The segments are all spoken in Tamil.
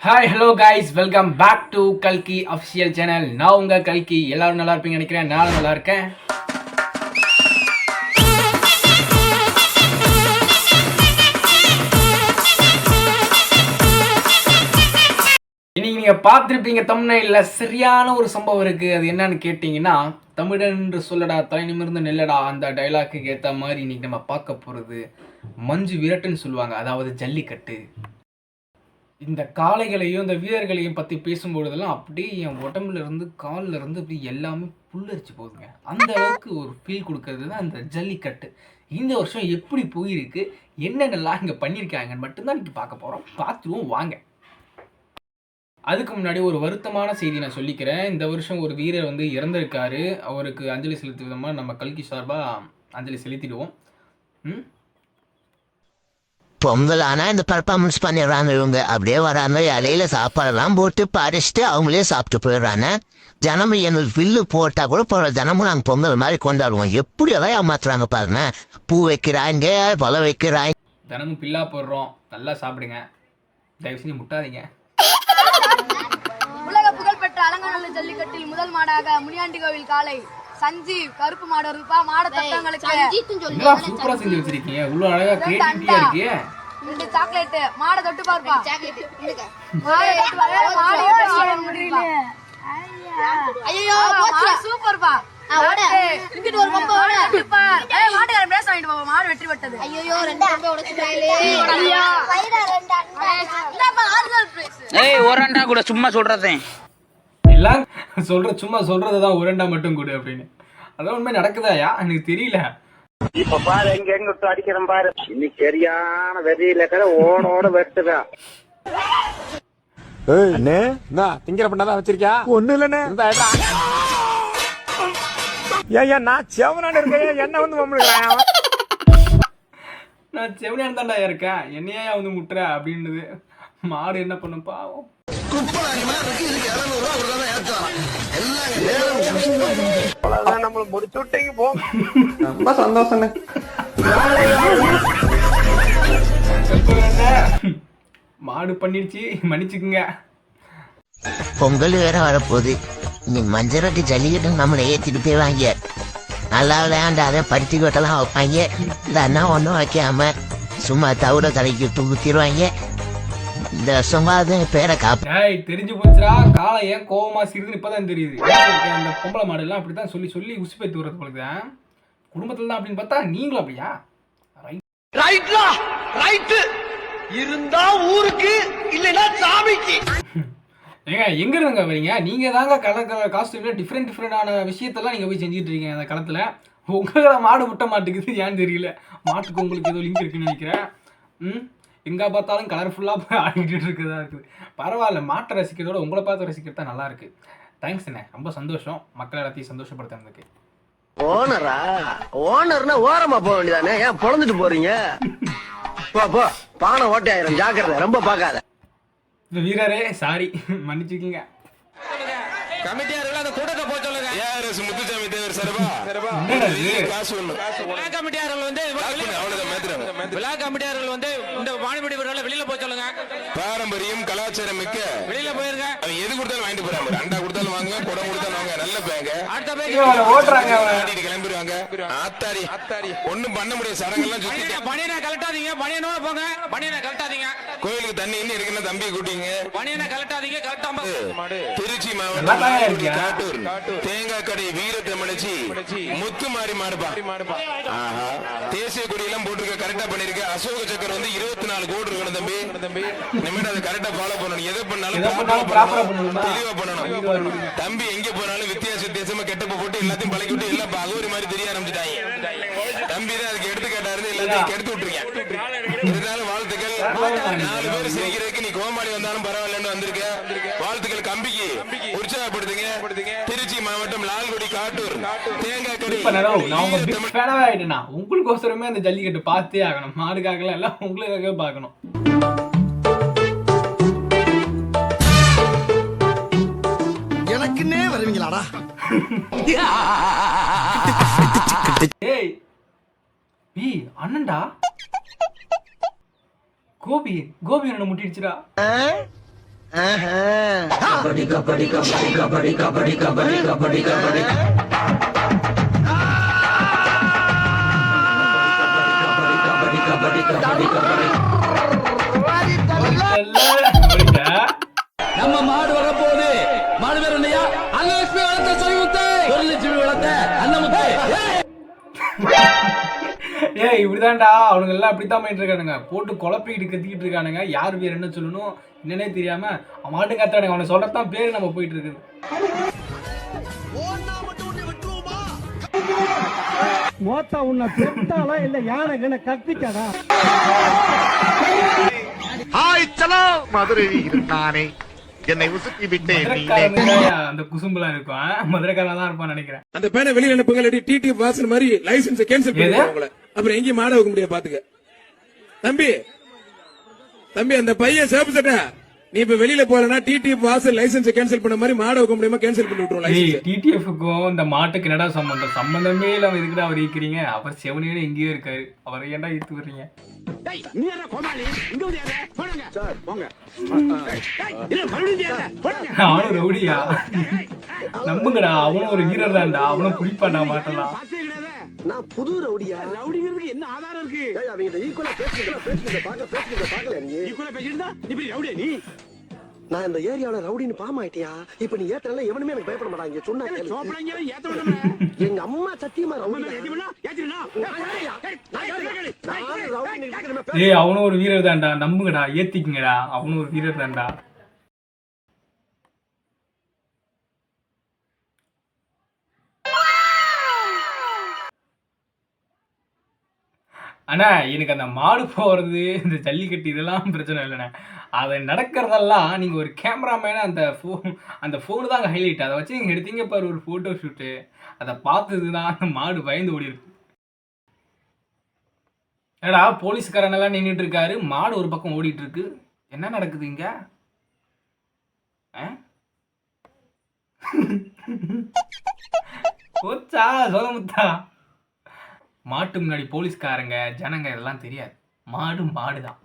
Hi hello guys, welcome back to கல்கி அஃபிஷியல் சேனல். நான் உங்கள் கல்கி. எல்லாரும் நல்லா இருப்பீங்க நினைக்கிறேன். நானும் நல்லா இருக்கேன். இன்னைக்கு நீங்கள் பார்த்துருப்பீங்க தம்ப்நெயில்ல சரியான ஒரு சம்பவம் இருக்குது. அது என்னன்னு கேட்டிங்கன்னா, தமிழன் என்று சொல்லடா தலை நிமிர்ந்து நெல்லடா, அந்த டைலாக்கு ஏற்ற மாதிரி இன்னைக்கு நம்ம பார்க்க போகிறது மஞ்சு விரட்டுன்னு சொல்லுவாங்க, அதாவது ஜல்லிக்கட்டு. இந்த காளைகளையும் இந்த வீரர்களையும் பற்றி பேசும்பொழுதெல்லாம் அப்படியே என் உடம்புல இருந்து காலில் இருந்து அப்படி எல்லாமே புல்லரிச்சு போகுதுங்க. அந்த அளவுக்கு ஒரு ஃபீல் கொடுக்கறது தான் இந்த ஜல்லிக்கட்டு. இந்த வருஷம் எப்படி போயிருக்கு, என்னென்னலாம் இங்கே பண்ணியிருக்காங்கன்னு மட்டும்தான் இன்றைக்கி பார்க்க போகிறோம். பார்த்துருவோம் வாங்க. அதுக்கு முன்னாடி ஒரு வருத்தமான செய்தி நான் சொல்லிக்கிறேன். இந்த வருஷம் ஒரு வீரர் வந்து இறந்திருக்காரு. அவருக்கு அஞ்சலி செலுத்தும் விதமாக நம்ம கல்கி சார்பாக அஞ்சலி செலுத்திடுவோம். பொங்கல் ஆனால் இந்த பர்ஃபார்மன்ஸ் பண்ணிடுறாங்க. இவங்க அப்படியே வராங்க, இலையில சாப்பாடெல்லாம் போட்டு பறிச்சுட்டு அவங்களே சாப்பிட்டு போயிடுறாங்க. தினமும் எங்களுக்கு வில்லு போட்டால் கூட போகிற தினமும் நாங்கள் பொங்கல் மாதிரி கொண்டாடுவோம். எப்படி எல்லாம் ஏமாத்துறாங்க பாருங்க. பூ வைக்கிறாங்க, பழம் வைக்கிறாங்க. தினமும் பில்லா போடுறோம், நல்லா சாப்பிடுங்க, தயவு செஞ்சு முட்டாதீங்க. உலக புகழ்பெற்ற அலங்காநல்லூர் ஜல்லிக்கட்டில் முதல் மாடாக முனியாண்டி கோவில் காளை சஞ்சீவ் கருப்பு மாடு வருதுப்பா. மாட தட்டங்களுக்கு சூப்பரா செஞ்சு வச்சிருக்கீங்க. இவ்வளவு அழகா கிரியேட்டிவிட்டியா இருக்கீங்க. இந்த சாக்லேட் மாட தொட்டு பாருப்பா. ஐயோ சூப்பர்ப்பா. இங்கிட்டு ஒரு கொம்பு ஓடுப்பா. ஏய் மாட்டுக்காரன் பேச வாங்கிட்டு போவா. மாடு வெற்றி பெற்றது. ஐயோ ரெண்டு கொம்பு உடைச்சிட்டாலே. ஏய் ஒரண்டா கூட சும்மா சொல்றதே எல்லாம் சும்மா சொல்றதுதான் ஒரண்டா மட்டும் கூட அப்படின்னு. அதான் உண்மை நடக்குதாயா எனக்கு தெரியல. இப்ப பாரு எங்க எங்க விட்டு அடிக்கிறேன் பாரு. இன்னைக்கு சரியான வெறியில ஓட வெட்டுதா. அண்ணே திங்கிற பண்ணாதான் வச்சிருக்கியா? ஒண்ணு இல்லண்ணே. ஏன் நான் செவனான இருக்கேன், என்ன வந்து மம்முடுறேன். நான் செவனியா தான்டா இருக்கேன், என்னையா வந்து முட்டுற அப்படின்னுது. மாடு என்ன பண்ணும் பாவம். நம்மள முடிச்சு விட்டீங்க போ. ரொம்ப சந்தோஷம். மாடு பண்ணிடுச்சு, மன்னிச்சுக்குங்க. பொங்கல் வேற வரப்போகுது. இன்னைக்கு மஞ்சரட்டி ஜல்லிக்கட்டு நம்மளை ஏற்றிட்டு போய்வாங்க. நல்லா விளையாண்டாத பருத்தி கொட்டெல்லாம் வைப்பாங்க. இந்த அண்ணா ஒன்றும் வைக்காம சும்மா தவிர தலைக்கு தூக்கிடுவாங்க. இந்த வருஷமாவது பேரை காப்ப. ஏய் தெரிஞ்சு போச்சுடா, காலை ஏன் கோவமா சிரிதுன்னு இப்பதான் தெரியுது. அந்த பொம்பளை மாடு எல்லாம் அப்படித்தான் சொல்லி சொல்லி உசுப்பேத்தி விடுறது போலதான். குடும்பத்துல தான் அப்படின்னு பார்த்தா நீங்களும் அப்படியா? ரைட்லா ரைட் இருந்தா ஊருக்கு இல்லைன்னா சாமிக்கு. ஏங்க எங்க இருங்க வரீங்க? நீங்க தாங்க கலர் காஸ்டியூம்ல டிஃப்ரெண்டான விஷயத்தெல்லாம் நீங்க போய் செஞ்சுட்டு இருக்கீங்க அந்த களத்துல. உங்களை மாடு முட்ட மாட்டுக்குது, ஏன்னு தெரியல. மாட்டுக்கு உங்களுக்கு ஏதோ லிங்க் இருக்குன்னு நினைக்கிறேன். எங்க பார்த்தாலும் கலர்ஃபுல்லா போய் ஆடிக்கிட்டு இருக்குதா இருக்குது. பரவாயில்ல, மாட்டை ரசிக்கிறதோட உங்களை பார்த்து ரசிக்கிறது தான் நல்லா இருக்கு. தேங்க்ஸ் அண்ணே, ரொம்ப சந்தோஷம். மக்கள் எல்லாத்தையும் சந்தோஷப்படுத்துறதுக்கு. ஓனரா? ஓனர்னா ஓரமா போக வேண்டியதானே, ஏன் பொழந்துட்டு போறீங்க? போ பானை ஓட்டையாயிரம், ஜாக்கிரதை, ரொம்ப பாக்காத. வீரரே சாரி, மன்னிச்சுக்கீங்க. கமிட்டியார்கள் அந்த கூட்டத்தை போக சொல்லுங்க. ஏஆர்எஸ் முத்துசாமி தேவர் சார்பா காசு ஒண்ணு. விழா கமிட்டியார்கள் வந்து அவ்வளவுதான் மேத்துறாங்க. விழா கமிட்டியார்கள் வந்து இந்த வாணிபடி வீரர்களை வெளியில போக சொல்லுங்க. பாரம்பரியம் கலாச்சாரம் மிக்க வெளியில போயிருங்க. அவன் எது கொடுத்தாலும் வாங்கிட்டு போறாங்க. அண்டா கொடுத்தாலும் வாங்க, குடம் கொடுத்தாலும் வாங்க. நல்ல பேங்க அடுத்த பேங்க ஓட்டுறாங்க, கிளம்பிடுவாங்க. ஆத்தாரி ஒண்ணும் பண்ண முடியாது. சடங்கெல்லாம் சுத்தி பணியனை கலட்டாதீங்க. பணியனோட போங்க. பணியனை கலட்டாதீங்க. கோயிலுக்கு தண்ணி இன்னும் இருக்குன்னா தம்பியை கூட்டிங்க. பணியனை கலட்டாதீங்க. கலட்டாம திருச்சி மாவட்டம் காட்டூர் தேங்காய் கடை வீர தமிழச்சி முத்து மாறி மாடுபா. தேசிய கொடியெல்லாம் போட்டிருக்க, கரெக்டா பண்ணிருக்க. அசோக சக்கர் வந்து 24 கோடி இருக்கணும் தம்பி. நிமிடம் அதை கரெக்டா ஃபாலோ பண்ணணும். எதை பண்ணாலும் தெளிவா பண்ணணும். தம்பி எங்க போனாலும் வித்தியாசமா கெட்டப்ப போட்டு எல்லாத்தையும் பழக்கி விட்டு எல்லாம் அகோரி மாதிரி தெரிய ஆரம்பிச்சுட்டாங்க. தம்பி தான் அதுக்கு எடுத்து கேட்டாரு, எல்லாத்தையும் கெடுத்து விட்டுருக்கேன். இருந்தாலும் வாழ்த்துக்கள். 4 பேர் சிரிக்கிறதுக்கு நீ கோமாளி வந்தாலும் பரவாயில்லன்னு வந்திருக்க. வாழ்த்துக்கள் கம்பிக்கு, உற்சாகப்படுத்துங்க. திருச்சி மாவட்டம் லால்குடி காட்டூர் தேங்காய் கடை. உங்களுக்கோசரமே அந்த ஜல்லிக்கட்டு பார்த்தே ஆகணும். மாடுக்காக எல்லாம் உங்களுக்காகவே பார்க்கணும். எனக்குன்னே வருவீங்களாடா? ஏய் அண்ணன்டா, கோபி என்ன முட்டிடுச்சுடா. நம்ம மாடு வர போகுது. மாடு வேற இல்லையா? அன்னலட்சுமி வளர்த்த சொல்லிமுத்து, லட்சுமி வளர்த்த அன்னமுத்து. ஏய் இப்படிதான்டா அவனுங்க எல்லாம் அப்படித்தான் பண்ணிட்டு இருக்கானுங்க. போட்டு குழப்பிக்கிட்டு கத்திக்கிட்டு இருக்கானுங்க. யார் பேர் என்ன சொல்லணும் என்னன்னே தெரியாம அவன் மாட்டு கத்தானுங்க. அவனை சொல்றதான் பேரு நம்ம போயிட்டு இருக்குது. மோத்தா உன்னை பெத்தாலா இல்ல யானை கத்திக்கடா. ஹாய் சலோ மதுரை நானே என்னை உசுக்கி விட்டேன். அந்த குசும்புலாம் இருக்கும். மதுரைக்காரன் தான் இருப்பான்னு நினைக்கிறேன். அந்த பேனை வெளியில அனுப்புங்க, இல்லாட்டி டிடி வாசன் மாதிரி லைசன்ஸ் கேன்சல் பண்ணிடுவாங்க. அப்புறம் எங்கேயும் மாட வைக்க முடியாது. பாத்துக்க தம்பி, தம்பி அந்த பையன் சேப்பு சட்டை, நீ இப்ப வெளியில போறனா டிடிஎஃப் வாசல் லைசன்ஸ் கேன்சல் பண்ண மாதிரி மாட வைக்க முடியுமா? கேன்சல் பண்ணி விட்டுருவோம் லைசன்ஸ். டிடிஎஃப்க்கும் இந்த மாட்டுக்கு என்னடா சம்பந்தம்? சம்பந்தமே இல்லாம இதுக்குடா அவர் ஈக்கிறீங்க. அவர் செவனியே எங்கேயோ இருக்காரு. அவரை ஏன்டா ஈத்து வர்றீங்க? அவனும் ரவுடியா? நம்புங்கடா, அவனும் ஒரு வீரர் தான்டா. அவனும் குடிப்பாண்டா மாட்டலாம். நான் புது ரவுடியா? ரவுடிங்கிறதுக்கு என்ன ஆதாரம் இருக்கு? அவங்க ஈக்குவலா பேசுறீங்க பாக்கல நீ. ஈக்குவலா பேசிட்டா நீ பெரிய ரவுடியா நீ? நான் இந்த ஏரியாவுல ரவுடின்னு பாம் ஆயிட்டியா? இப்ப நீ ஏத்தறல எவனுமே எனக்கு பயப்பட மாட்டாங்க. சொன்னா சோப்பறங்க ஏத்த விடணும். எங்க அம்மா சத்தியமா ரவுடி ஏத்தினா ஏய் அவனும் ஒரு வீரர் தான்டா. நம்புங்கடா, ஏத்திக்குங்கடா. அவனும் ஒரு வீரர் தான்டா. அண்ணா எனக்கு அந்த மாடு போகிறது, இந்த ஜல்லிக்கட்டு இதெல்லாம் பிரச்சனை இல்லைண்ணே. அதை நடக்கிறதெல்லாம் நீங்கள் ஒரு கேமராமேனு அந்த ஃபோனு தான் ஹைலைட். அதை வச்சு நீங்கள் எடுத்தீங்க பாரு ஒரு ஃபோட்டோ ஷூட்டு. அதை பார்த்தது தான் அந்த மாடு பயந்து ஓடி இருக்கு. ஏடா போலீஸ்காரனெல்லாம் நின்றுட்டு இருக்காரு, மாடு ஒரு பக்கம் ஓடிட்டு இருக்கு. என்ன நடக்குது இங்க? போச்சா சோதமுத்தா? மாட்டு முன்னாடி போலீஸ்காரங்க ஜனங்க இதெல்லாம் தெரியாது. மாடு மாடுதான்.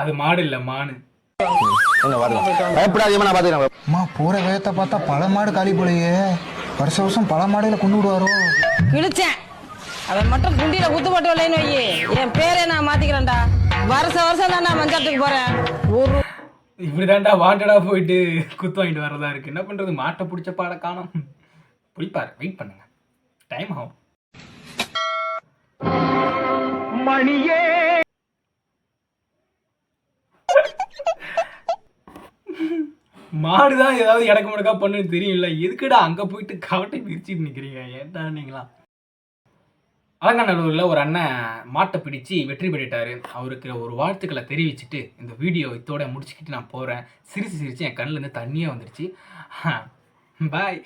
அது மாடு இல்ல, மானு. போற வேகத்தை பார்த்தா பல மாடு காலி போலையே. வருஷம் பல மாடுகளை கொண்டு விடுவாரோ? கிழிச்சேன் அவன் மட்டும் குண்டியில குத்து போட்டு விளையன்னு வை. என் பேரே நான் மாத்திக்கிறேன்டா. வருஷம் தான் நான் மஞ்சாத்துக்கு போறேன். இப்படிதான்டா வாண்டடா போயிட்டு குத்து வாங்கிட்டு வரதா இருக்கு. என்ன பண்றது? மாட்டை பிடிச்ச பாட காணோம். பிடிப்பாரு, வெயிட் பண்ணுங்க, டைம் ஆகும். மணியே மாடுதான் ஏதாவது இடக்கு முடக்கா பண்ணுன்னு தெரியும்ல. எதுக்குடா அங்க போயிட்டு காவட்டை பிரிச்சுட்டு நிக்கிறீங்க? ஏன்டா நீங்களா? அலங்காநல்லூரில் ஒரு அண்ணன் மாட்டை பிடிச்சி வெற்றி பெற்றுட்டாரு. அவருக்கு ஒரு வாழ்த்துக்களை தெரிவிச்சுட்டு இந்த வீடியோ இதோட முடிச்சுக்கிட்டு நான் போகிறேன். சிரிச்சு என் கண்ணிலேருந்து தண்ணியாக வந்துடுச்சு. பாய்.